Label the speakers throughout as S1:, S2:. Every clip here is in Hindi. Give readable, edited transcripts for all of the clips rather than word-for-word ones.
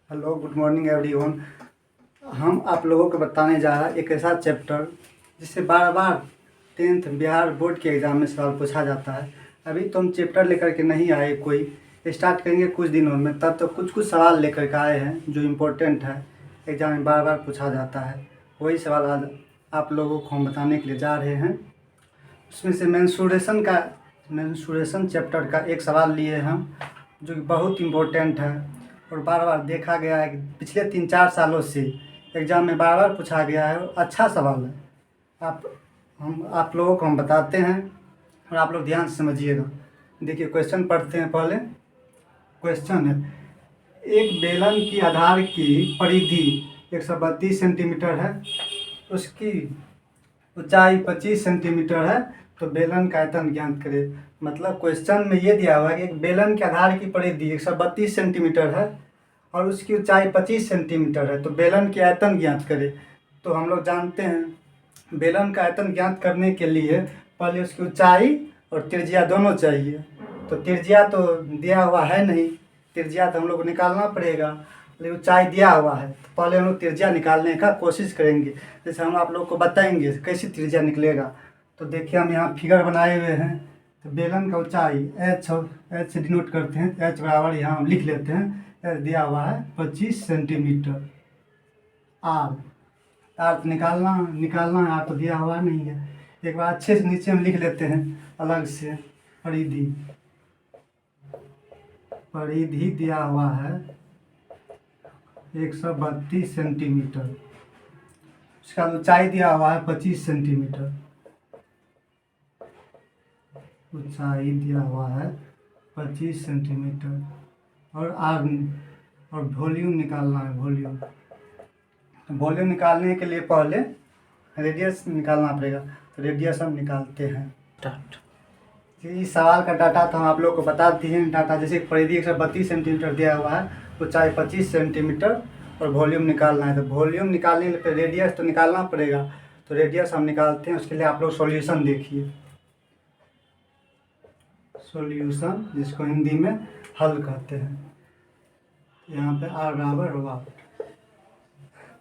S1: Hello, good morning everyone. हम आप लोगों को बताने जा रहा है एक ऐसा चैप्टर जिससे बार बार 10th बिहार बोर्ड के एग्ज़ाम में सवाल पूछा जाता है। अभी तो हम चैप्टर लेकर के नहीं आए, कोई स्टार्ट करेंगे कुछ दिनों में, तब तो कुछ कुछ सवाल लेकर के आए हैं जो इम्पोर्टेंट है, एग्ज़ाम में बार बार पूछा जाता है। वही सवाल आज आप लोगों को हम बताने के लिए जा रहे हैं। उसमें से मेंस्ट्रुएशन चैप्टर का एक सवाल लिए हम, जो कि बहुत इम्पोर्टेंट है और बार बार देखा गया है कि पिछले 3-4 सालों से एग्ज़ाम में बार बार पूछा गया है और अच्छा सवाल है। आप लोगों को हम बताते हैं और आप लोग ध्यान से समझिएगा। देखिए, क्वेश्चन पढ़ते हैं। पहले क्वेश्चन है, एक बेलन की आधार की परिधि 132 सेंटीमीटर है, उसकी ऊंचाई 25 सेंटीमीटर है, तो बेलन का आयतन ज्ञात करें। मतलब क्वेश्चन में ये दिया हुआ है कि एक बेलन के आधार की परिधि 132 सेंटीमीटर है और उसकी ऊंचाई 25 सेंटीमीटर है, तो बेलन की आयतन ज्ञात करें। तो हम लोग जानते हैं बेलन का आयतन ज्ञात करने के लिए पहले उसकी ऊंचाई और त्रिज्या दोनों चाहिए। तो त्रिज्या तो दिया हुआ है नहीं, त्रिज्या तो हम लोग को निकालना पड़ेगा, लेकिन ऊंचाई दिया हुआ है। तो पहले हम लोग त्रिज्या निकालने का कोशिश करेंगे, जैसे हम आप लोग को बताएंगे कैसी त्रिज्या निकलेगा। तो देखिए, हम यहाँ फिगर बनाए हुए हैं। तो बेलन का ऊंचाई एच से डिनोट करते हैं, एच बराबर यहाँ हम लिख लेते हैं, एच दिया हुआ है 25 सेंटीमीटर। आर तो निकालना है, आर तो दिया हुआ नहीं है। एक बार अच्छे से नीचे हम लिख लेते हैं अलग से। परिधि दिया हुआ है 132 सेंटीमीटर, उसका ऊंचाई दिया हुआ है 25 सेंटीमीटर। ऊंचाई दिया हुआ है 25 सेंटीमीटर और आर और वॉल्यूम निकालना है। वॉल्यूम निकालने के लिए पहले रेडियस निकालना पड़ेगा, तो रेडियस हम निकालते हैं। इस सवाल का डाटा तो हम आप लोग को बता दिए हैं। डाटा जैसे परिधि 132 सेंटीमीटर दिया हुआ है, ऊंचाई 25 सेंटीमीटर और वॉल्यूम निकालना है। तो वॉल्यूम निकालने के लिए रेडियस तो निकालना पड़ेगा, तो रेडियस हम निकालते हैं। उसके लिए आप लोग सॉल्यूशन देखिए, सॉल्यूशन जिसको हिंदी में हल कहते हैं। यहाँ पे आर बराबर होगा।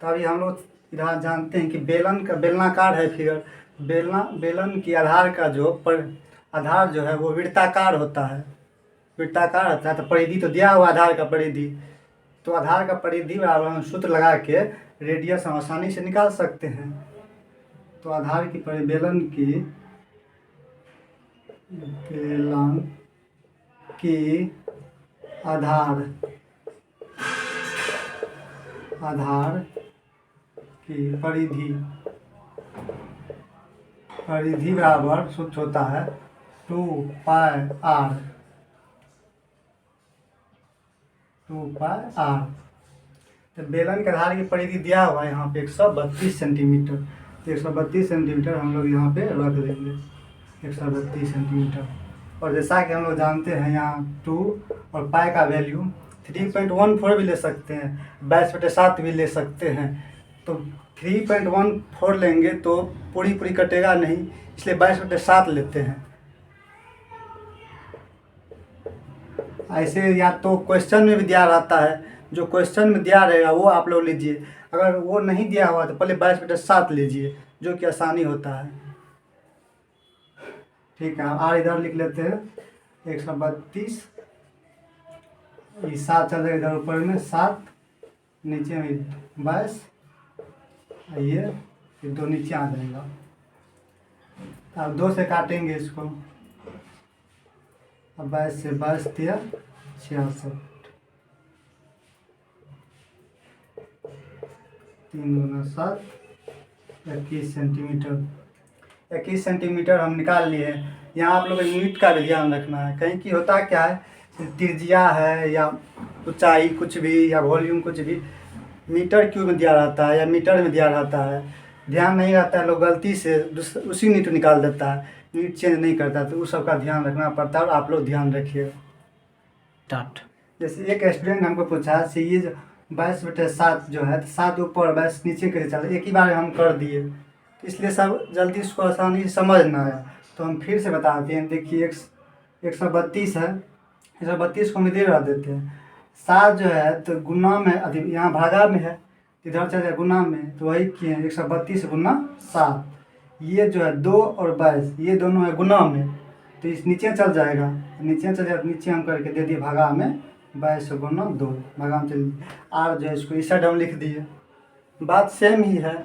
S1: तो अभी हम लोग इधर जानते हैं कि बेलनाकार है फिगर। बेलन की आधार का आधार जो है वो वृत्ताकार होता है। तो परिधि तो दिया हुआ आधार का परिधि, तो आधार का परिधि बराबर हम सूत्र लगा के रेडियस हम आसानी से निकाल सकते हैं। तो आधार की बेलन की आधार की परिधि बराबर सूत्र होता है 2πr। तो बेलन के आधार की परिधि दिया हुआ है यहाँ पे 132 सेंटीमीटर। तो 132 सेंटीमीटर हम लोग यहाँ पे रख देंगे, 132 सेंटीमीटर। और जैसा कि हम लोग जानते हैं, यहाँ 2 और पाई का वैल्यू 3.14 भी ले सकते हैं, 22/7 भी ले सकते हैं। तो 3.14 लेंगे तो पूरी कटेगा नहीं, इसलिए 22/7 लेते हैं। ऐसे या तो क्वेश्चन में भी दिया रहता है, जो क्वेश्चन में दिया रहेगा वो आप लोग लीजिए। अगर वो नहीं दिया हुआ तो पहले 22/7 लीजिए, जो कि आसानी होता है। ठीक है, आर इधर लिख लेते हैं 132, ये 7 चल जाएगा इधर ऊपर में 7, नीचे में 22, ये 2 नीचे आ जाएगा। अब 2 से काटेंगे इसको, अब 22 से 22 दिया 66, 3 दूना 7, 21 सेंटीमीटर। 21 सेंटीमीटर हम निकाल लिए हैं। यहाँ आप लोग यूनिट का भी ध्यान रखना है, कहीं की होता क्या है, त्रिज्या है या ऊंचाई कुछ भी या वॉल्यूम कुछ भी मीटर क्यूब में दिया रहता है या मीटर में दिया रहता है, ध्यान नहीं रहता है, लोग गलती से उसी यूनिट निकाल देता है, यूनिट चेंज नहीं करता। तो उस सब का ध्यान रखना पड़ता है और आप लोग ध्यान रखिएगा। जैसे एक स्टूडेंट हमको पूछा ये 22/7 जो है, 7 ऊपर 22 नीचे कैसे चल, एक ही बार हम कर दिए, तो इसलिए सब जल्दी इसको आसानी से समझ ना आया। तो हम फिर से बताते हैं। देखिए, 132 है, 132 को हम इधर रख देते हैं। सात जो है तो गुना में अधिक, यहाँ भागा में है, इधर चल जाए गुना में, तो वही किए 132 गुना 7। ये जो है 2 और 22 ये दोनों है गुना में, तो इस नीचे चल जाएगा, नीचे चल जाएगा, नीचे हम करके दे दिए भागा में 22 गुना 2, भागा में चल आर जो है इसको इस साइड हम लिख दिए। बात सेम ही है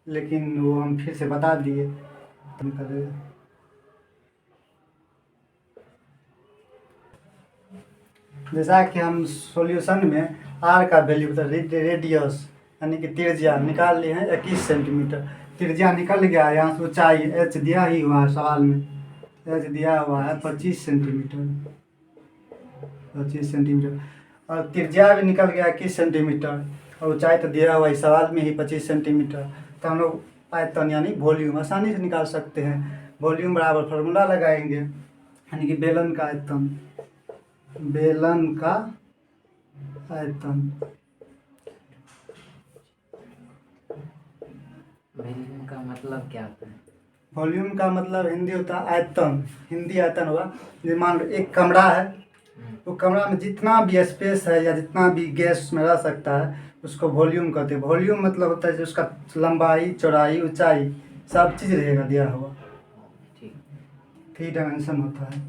S1: लेकिन वो हम फिर से बता दिए। जैसा कि हम सॉल्यूशन में आर का वैल्यू रेडियस यानी कि त्रिज्या निकाल लिए हैं 21 सेंटीमीटर, त्रिज्या निकल गया। यहाँ से ऊंचाई एच दिया ही हुआ है सवाल में, एच दिया हुआ है 25 सेंटीमीटर, 25 सेंटीमीटर, और त्रिज्या भी निकल गया 21 सेंटीमीटर, और ऊंचाई तो दिया हुआ है सवाल में ही 25 सेंटीमीटर। तो हम लोग आयतन यानी वॉल्यूम आसानी से निकाल सकते हैं। वॉल्यूम बराबर फार्मूला लगाएंगे यानी कि बेलन का आयतन, बेलन का आयतन,
S2: वॉल्यूम का मतलब क्या होता है?
S1: वॉल्यूम का मतलब हिंदी होता है आयतन, हिंदी आयतन हुआ। जैसे मान लो एक कमरा है, तो कमरा में जितना भी स्पेस है या जितना भी गैस में रह सकता है उसको वॉल्यूम कहते हैं। वॉल्यूम मतलब होता है उसका लंबाई चौड़ाई ऊंचाई सब चीज़ रहेगा दिया हुआ,
S2: ठीक,
S1: 3 डायमेंशन होता है।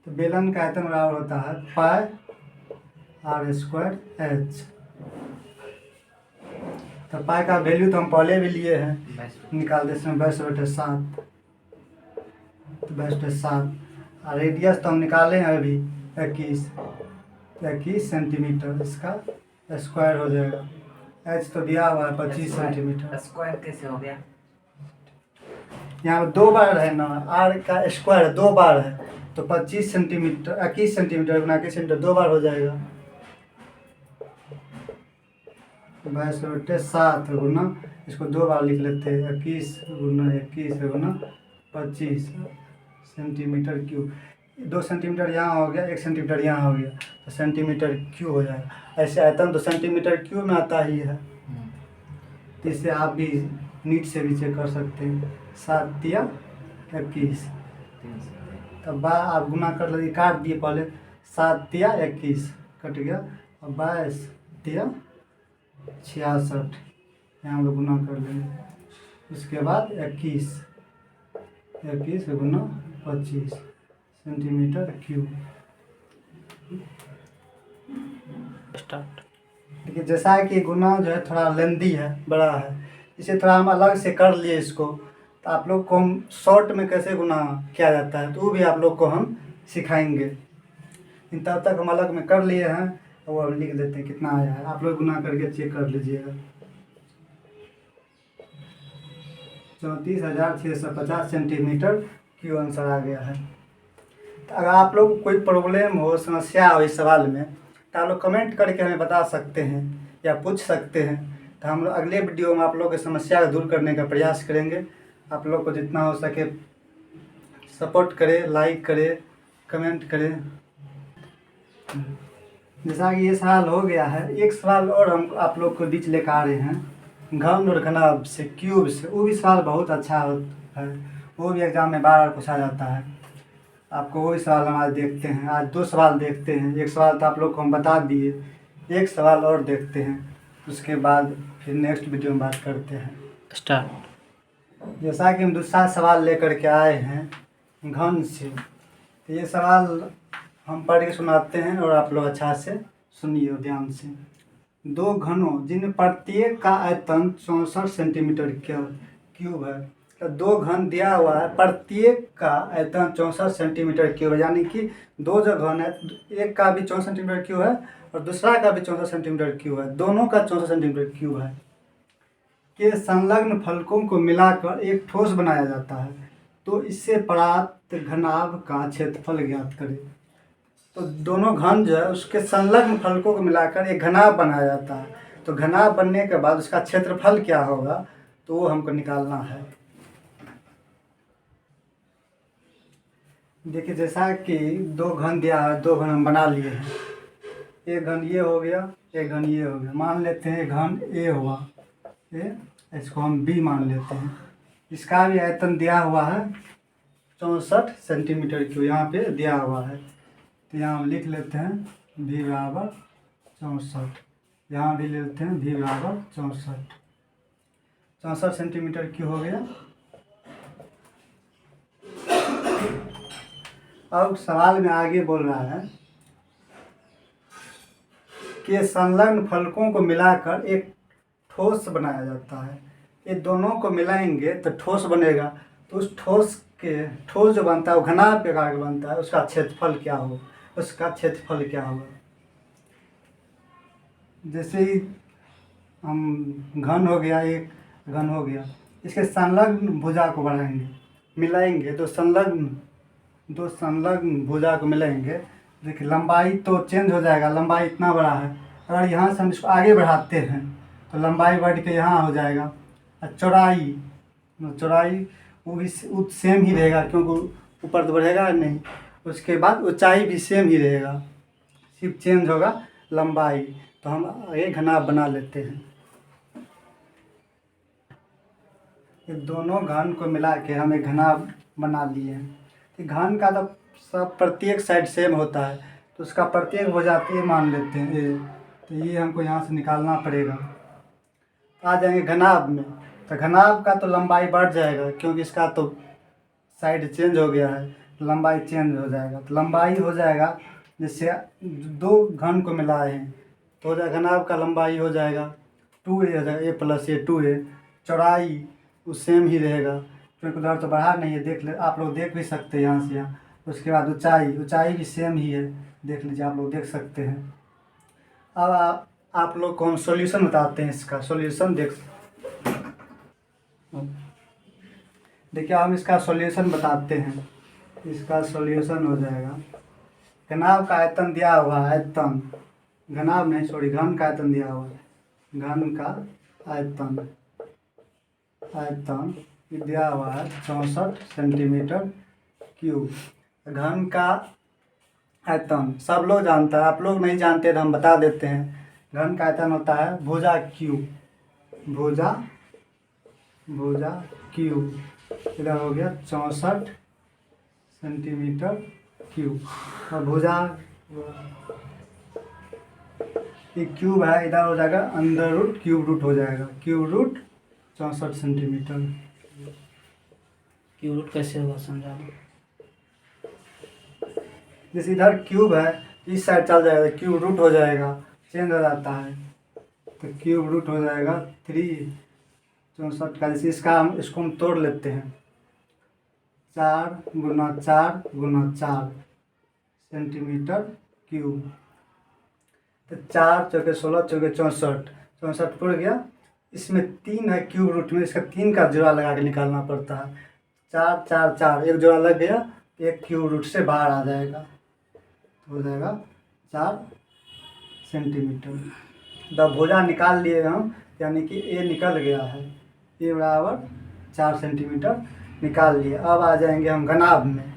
S1: तो बेलन का आयतन बराबर होता है पाई आर स्क्वायर एच। तो पाई का वैल्यू तो हम पहले भी लिए हैं, निकाल दे इसमें 22/7, तो 22/7, और रेडियस तो हम निकाले हैं अभी 21 सेंटीमीटर, इसका स्क्वायर हो जाएगा। एच तो दिया हुआ है 25 सेंटीमीटर।
S2: स्क्वायर कैसे हो गया?
S1: यहाँ पे 2 बार है ना, आर का स्क्वायर 2 बार है, तो 25 सेंटीमीटर 21 सेंटीमीटर गुना 21 सेंटीमीटर 2 बार हो जाएगा। 22/7 गुना, इसको 2 बार लिख लेते हैं, 21 गुना 21 गुना 25 सेंटीमीटर क्यूब। 2 सेंटीमीटर यहाँ हो गया, 1 सेंटीमीटर यहाँ हो गया, तो सेंटीमीटर क्यूब हो जाएगा। ऐसे आयतन तो सेंटीमीटर क्यूब में आता ही है, तो इससे आप भी नीट से भी चेक कर सकते हैं। 7 या 21, तब आप गुना कर लीजिए, काट दिए पहले, 7 या 21 कट गया, और 22 या 66 यहाँ हम लोग गुना कर लेंगे। उसके बाद 21 गुना 25 सेंटीमीटर क्यूब। स्टार्ट। देखिए जैसा है कि गुना जो है थोड़ा लेंदी है, बड़ा है, इसे थोड़ा हम अलग से कर लिए इसको, तो आप लोग को हम शॉर्ट में कैसे गुना किया जाता है तो वो भी आप लोग को हम सिखाएंगे। तब तक हम अलग में कर लिए हैं, तो वो हम लिख देते हैं कितना आया है, आप लोग गुना करके चेक कर लीजिएगा। 34,650 सेंटीमीटर क्यूब आंसर आ गया है। तो अगर आप लोग को कोई प्रॉब्लम हो, समस्या हो इस सवाल में, तो आप लोग कमेंट करके हमें बता सकते हैं या पूछ सकते हैं, तो हम लोग अगले वीडियो में आप लोग की समस्या को दूर करने का प्रयास करेंगे। आप लोग को जितना हो सके सपोर्ट करें, लाइक करें, कमेंट करें। जैसा कि ये सवाल हो गया है, एक सवाल और हम आप लोग को बीच लेकर आ रहे हैं, घन और घनाभ से क्यूब से। वो भी सवाल बहुत अच्छा है, वो भी एग्जाम में बार बार पूछा जाता है। आपको वही सवाल हम आज देखते हैं। आज 2 सवाल देखते हैं, एक सवाल तो आप लोग को हम बता दिए, एक सवाल और देखते हैं, उसके बाद फिर नेक्स्ट वीडियो में बात करते हैं। स्टार्ट। जैसा कि हम दूसरा सवाल लेकर के आए हैं घन से, तो ये सवाल हम पढ़ के सुनाते हैं और आप लोग अच्छा से सुनिए ध्यान से। 2 घनों जिन प्रत्येक का आयतन 64 सेंटीमीटर क्यूब है, तो 2 घन दिया हुआ है, प्रत्येक का आयतन 64 सेंटीमीटर क्यूब है, यानी कि 2 जो घन है, एक का भी 64 सेंटीमीटर क्यूब है और दूसरा का भी 64 सेंटीमीटर क्यूब है, दोनों का 64 सेंटीमीटर क्यूब है, के संलग्न फलकों को मिलाकर एक ठोस बनाया जाता है, तो इससे प्राप्त घनाभ का क्षेत्रफल ज्ञात करें। तो दोनों घन जो है उसके संलग्न फलकों को मिलाकर एक घनाभ बनाया जाता है, तो घनाभ बनने के बाद उसका क्षेत्रफल क्या होगा तो वो हमको निकालना है। देखिए जैसा कि 2 घन दिया है, 2 घन हम बना लिए हैं, एक घन ये हो गया, एक घन ये हो गया। मान लेते हैं घन ए हुआ, ए, इसको हम बी मान लेते हैं। इसका भी आयतन दिया हुआ है 64 सेंटीमीटर क्यूब, यहाँ पे दिया हुआ है, तो यहाँ हम लिख लेते हैं भी बराबर 64। यहाँ भी ले लेते हैं भी बराबर 64 सेंटीमीटर क्यूब हो गया। अब सवाल में आगे बोल रहा है कि संलग्न फलकों को मिलाकर एक ठोस बनाया जाता है। ये दोनों को मिलाएंगे तो ठोस बनेगा। तो उस ठोस जो बनता है वो घनाभ के आकार का बनता है। उसका क्षेत्रफल क्या होगा? जैसे ही हम घन हो गया, एक घन हो गया, इसके संलग्न भुजा को बढ़ाएंगे, मिलाएंगे तो दो संलग्न भुजा को मिलाएंगे। देखिए लंबाई तो चेंज हो जाएगा, लंबाई इतना बड़ा है। अगर यहाँ से हम इसको आगे बढ़ाते हैं तो लंबाई बढ़ के यहाँ हो जाएगा। और चौड़ाई वो भी सेम ही रहेगा, क्योंकि ऊपर तो बढ़ेगा नहीं। उसके बाद ऊंचाई भी सेम ही रहेगा, सिर्फ चेंज होगा लंबाई। तो हम ये घनाभ बना लेते हैं। ये दोनों घन को मिला के हम एक घनाभ बना लिए हैं। तो घन का तो सब प्रत्येक साइड सेम होता है, तो उसका प्रत्येक भुजा ये मान लेते हैं ये। तो ये हमको यहाँ से निकालना पड़ेगा। आ जाएंगे घनाभ में। तो घनाभ का तो लंबाई बढ़ जाएगा, क्योंकि इसका तो साइड चेंज हो गया है, लंबाई चेंज हो जाएगा। तो लंबाई हो जाएगा, जैसे दो घन को मिलाए हैं तो हो जाएगा घनाभ का लंबाई हो जाएगा 2a हो जाएगा, a प्लस a 2a। चौड़ाई वो सेम ही रहेगा, क्योंकि उधर तो बढ़ा नहीं है। आप लोग देख भी सकते हैं यहाँ से यहाँ। उसके बाद ऊंचाई भी सेम ही है, देख लीजिए, आप लोग देख सकते हैं। अब आप लोग को हम सॉल्यूशन बताते हैं। इसका सॉल्यूशन देखिए, हम इसका सॉल्यूशन बताते हैं। इसका सॉल्यूशन हो जाएगा, घनाभ का आयतन दिया हुआ है, आयतन घनाभ नहीं सॉरी घन का आयतन दिया हुआ है। घन का आयतन दिया हुआ है 64 सेंटीमीटर क्यूब। घन का आयतन सब लोग जानता है, आप लोग नहीं जानते तो हम बता देते हैं। घन का आयतन होता है भुजा क्यूब। इधर हो गया 64 सेंटीमीटर क्यूब। और भुजा ये क्यूब है, इधर हो जाएगा अंडर रूट क्यूब रूट हो जाएगा। Cube root 64 centimetre.
S3: Cube root कैसे होगा समझा दो।
S1: जैसे इधर क्यूब है, इस साइड चल जाएगा, क्यूब रूट हो जाएगा, चेंज हो जाता है। तो क्यूब रूट हो जाएगा 64 का। जैसे इसको हम तोड़ लेते हैं, 4 गुना 4 सेंटीमीटर क्यूब। तो 4 चौके 16 चौके 64 पड़ गया। इसमें 3 है क्यूब रूट में, इसका 3 का जोड़ा लगा के निकालना पड़ता है। 4 4 4 एक जोड़ा लग गया, एक क्यूब रूट से बाहर आ जाएगा, हो जाएगा 4 सेंटीमीटर। जब भुजा निकाल लिए हम, यानी कि ए निकल गया है, ए बराबर 4 सेंटीमीटर निकाल लिए। अब आ जाएंगे हम घनाभ में।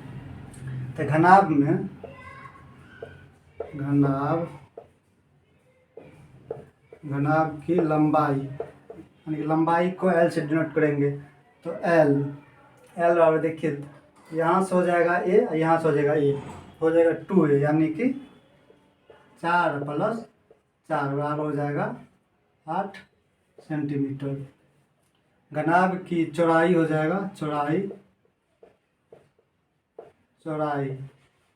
S1: तो घनाभ की लंबाई, यानी कि लंबाई को L से डिनोट करेंगे। तो L बराबर देखिए, यहाँ से हो जाएगा A, यहाँ से हो जाएगा A, हो जाएगा 2A, यानी कि 4 प्लस 4 बराबर हो जाएगा 8 सेंटीमीटर। घनाभ की चौड़ाई हो जाएगा, चौड़ाई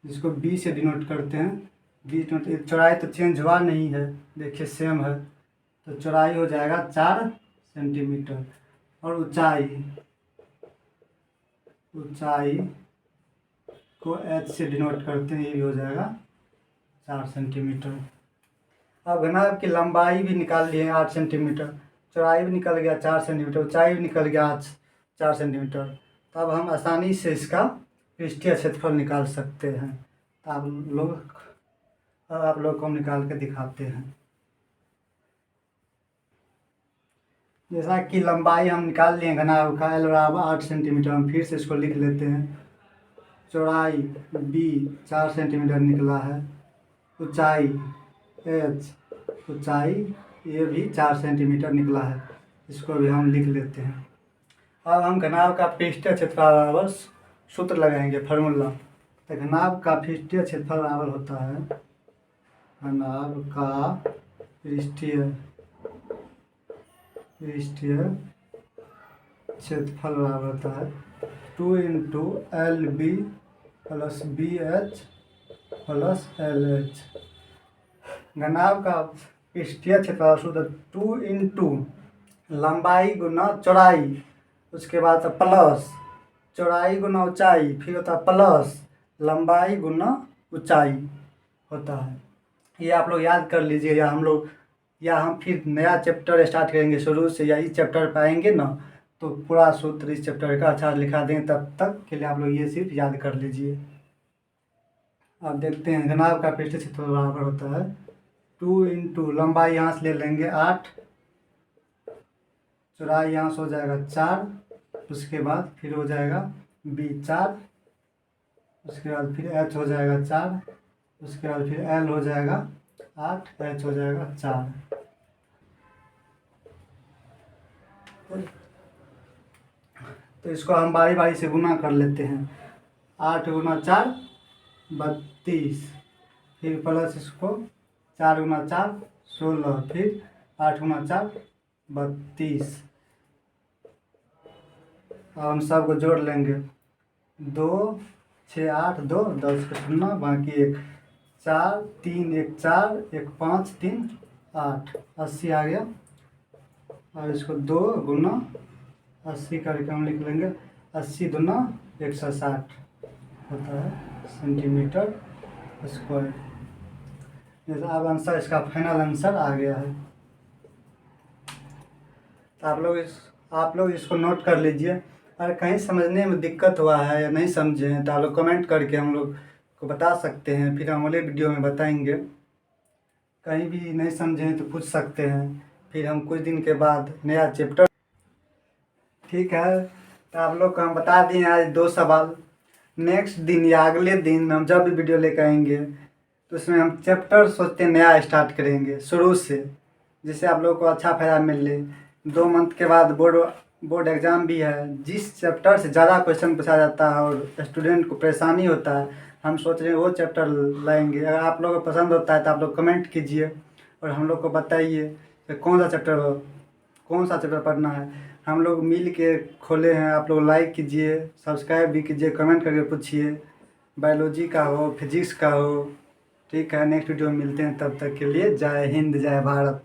S1: जिसको B से डिनोट करते हैं। चौड़ाई तो चेंज हुआ नहीं है, देखिए सेम है। तो चौड़ाई हो जाएगा 4 सेंटीमीटर। और ऊंचाई को H से डिनोट करते हैं, ये भी हो जाएगा 4 सेंटीमीटर। अब घनाभ की लंबाई भी निकाल लिए 8 सेंटीमीटर, चौड़ाई भी निकल गया 4 सेंटीमीटर, ऊंचाई भी निकल गया 4 सेंटीमीटर। तब हम आसानी से इसका पृष्ठीय क्षेत्रफल निकाल सकते हैं। आप लोग को हम निकाल के दिखाते हैं। जैसा कि लंबाई हम निकाल लिए घनाभ का, L बराबर 8 सेंटीमीटर। हम फिर से इसको लिख लेते हैं। चौड़ाई B 4 सेंटीमीटर निकला है, ऊंचाई H, ये भी 4 सेंटीमीटर निकला है, इसको भी हम लिख लेते हैं। अब हम घनाभ का पृष्ठीय क्षेत्रफल बराबर सूत्र लगाएंगे, फार्मूला। तो घनाभ का पृष्ठीय क्षेत्रफल बराबर होता है घनाभ का पृष्ठीय क्षेत्रफल बराबर होता है 2 into LB plus BH plus LH। घनाभ का पृष्ठीय क्षेत्रफल सूत्र 2 इंटू लंबाई गुना चौड़ाई, उसके बाद प्लस चौड़ाई गुना ऊंचाई, फिर होता है प्लस लंबाई गुना ऊंचाई होता है। ये आप लोग याद कर लीजिए, या हम फिर नया चैप्टर स्टार्ट करेंगे शुरू से, या इस चैप्टर पर आएंगे ना तो पूरा सूत्र इस चैप्टर का अच्छा लिखा दें। तब तक के लिए आप लोग ये सिर्फ याद कर लीजिए। अब देखते हैं घनाभ का पृष्ठीय क्षेत्रफल बराबर होता है 2 इंटू लंबाई यहाँ से ले लेंगे 8, चौड़ाई यहाँ से हो जाएगा 4, उसके बाद फिर हो जाएगा B 4, उसके बाद फिर H हो जाएगा 4, उसके बाद फिर L हो जाएगा 8, H हो जाएगा 4। तो इसको हम बारी बारी से गुना कर लेते हैं। 8 गुना 4 32, फिर प्लस इसको 4 गुना 4 16, फिर 8 गुना 4 32। अब हम सबको जोड़ लेंगे 2 6 8 2 10 का 0 बाकी 1 4 3 1 4 1 5 3 8 80 आ गया। और इसको 2 गुना 80 करके हम लिख लेंगे 80 दुना 160 होता है सेंटीमीटर स्क्वायर। जैसे अब आंसर, इसका फाइनल आंसर आ गया है। तो आप लोग इसको नोट कर लीजिए। अगर कहीं समझने में दिक्कत हुआ है या नहीं समझे हैं तो आप लोग कमेंट करके हम लोग को बता सकते हैं, फिर हम अगले वीडियो में बताएंगे। कहीं भी नहीं समझे हैं तो पूछ सकते हैं, फिर हम कुछ दिन के बाद नया चैप्टर। ठीक है, तो आप लोग को हम बता दिए आज 2 सवाल। नेक्स्ट दिन या अगले दिन हम जब भी वीडियो लेकर आएंगे तो उसमें हम चैप्टर सोचते नया स्टार्ट करेंगे शुरू से, जिससे आप लोग को अच्छा फ़ायदा मिले। 2 मंथ के बाद बोर्ड एग्ज़ाम भी है। जिस चैप्टर से ज़्यादा क्वेश्चन पूछा जाता है और स्टूडेंट को परेशानी होता है, हम सोच रहे हैं वो चैप्टर लाएंगे। अगर आप लोगों को पसंद होता है तो आप लोग कमेंट कीजिए और हम लोग को बताइए कि कौन सा चैप्टर पढ़ना है। हम लोग मिल के खोले हैं, आप लोग लाइक कीजिए, सब्सक्राइब भी कीजिए, कमेंट करके पूछिए, बायोलॉजी का हो, फिजिक्स का हो। ठीक है, नेक्स्ट वीडियो में मिलते हैं, तब तक के लिए जय हिंद जय भारत।